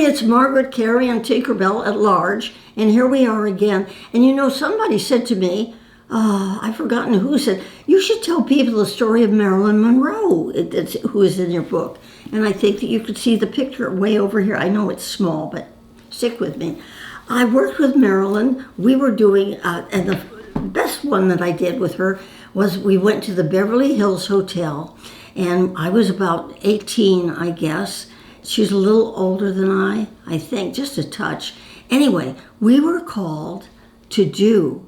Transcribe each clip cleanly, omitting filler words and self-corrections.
it's Margaret Kerry and Tinkerbell at large, and here we are again. And you know, somebody said to me, I've forgotten who said, you should tell people the story of Marilyn Monroe, who is in your book. And I think that you could see the picture way over here. I know it's small, but stick with me. I worked with Marilyn. We were doing, and the best one that I did with her was we went to the Beverly Hills Hotel, and I was about 18, I guess. She was a little older than I think, just a touch. Anyway, we were called to do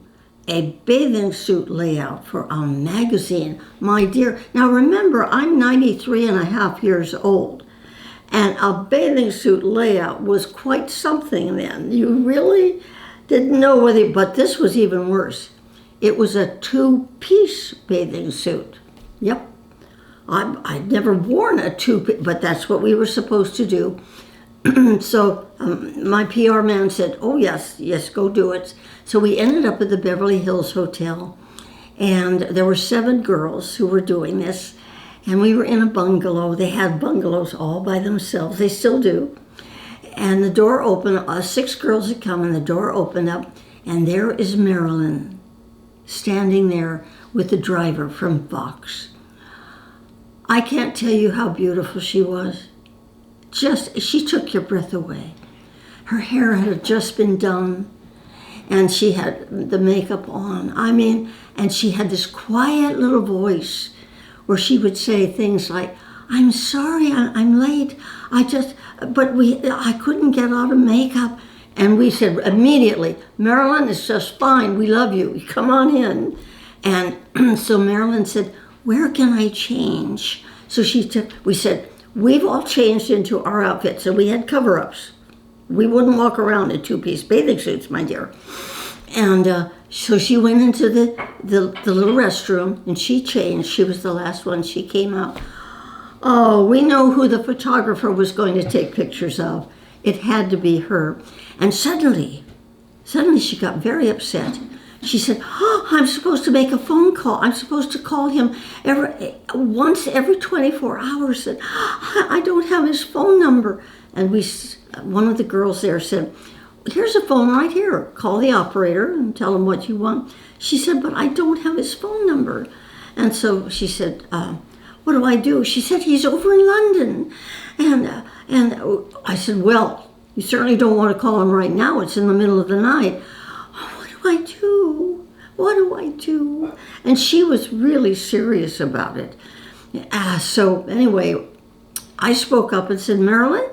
a bathing suit layout for a magazine. My dear, now remember, I'm 93 and a half years old, and a bathing suit layout was quite something then. You really didn't know whether, but this was even worse. It was a two-piece bathing suit. Yep. I'd never worn a two-piece, but that's what we were supposed to do. So my PR man said, oh, yes, go do it. So we ended up at the Beverly Hills Hotel, and there were 7 girls who were doing this, and we were in a bungalow. They had bungalows all by themselves. They still do. And the door opened, 6 girls had come, and the door opened up, and there is Marilyn standing there with the driver from Fox. I can't tell you how beautiful she was. She took your breath away. Her hair had just been done, and she had the makeup on. And she had this quiet little voice where she would say things like, I'm sorry, I'm late. I couldn't get out of makeup. And we said immediately, Marilyn, it's just fine. We love you. Come on in. And so Marilyn said, where can I change? So we said, we've all changed into our outfits, and we had cover-ups. We wouldn't walk around in 2-piece bathing suits, my dear. And so she went into the little restroom, and she changed. She was the last one. She came out. Oh, we know who the photographer was going to take pictures of. It had to be her. And suddenly she got very upset. She said, I'm supposed to make a phone call. I'm supposed to call him once every 24 hours. And I don't have his phone number. And one of the girls there said, here's a phone right here. Call the operator and tell him what you want. She said, but I don't have his phone number. And so she said, what do I do? She said, he's over in London. And I said, well, you certainly don't want to call him right now. It's in the middle of the night. What do I do? And she was really serious about it. So anyway, I spoke up and said, Marilyn,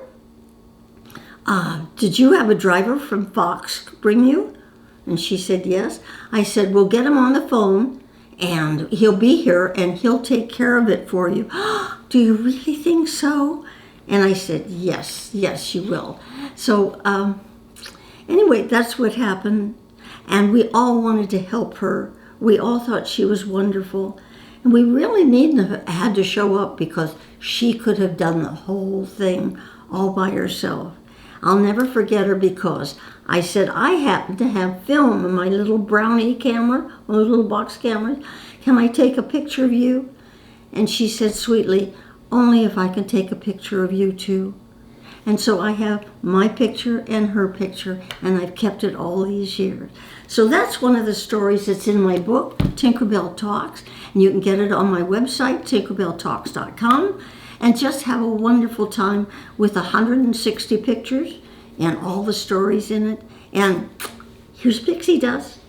did you have a driver from Fox bring you? And she said, yes. I said, we'll get him on the phone, and he'll be here, and he'll take care of it for you. Do you really think so? And I said, yes, you will. So anyway, that's what happened. And we all wanted to help her. We all thought she was wonderful. And we really had to show up because she could have done the whole thing all by herself. I'll never forget her because I said, I happen to have film in my little brownie camera, one of those little box cameras. Can I take a picture of you? And she said sweetly, only if I can take a picture of you too. And so I have my picture and her picture, and I've kept it all these years. So that's one of the stories that's in my book, Tinkerbell Talks. And you can get it on my website, tinkerbelltalks.com, and just have a wonderful time with 160 pictures and all the stories in it. And here's Pixie Dust.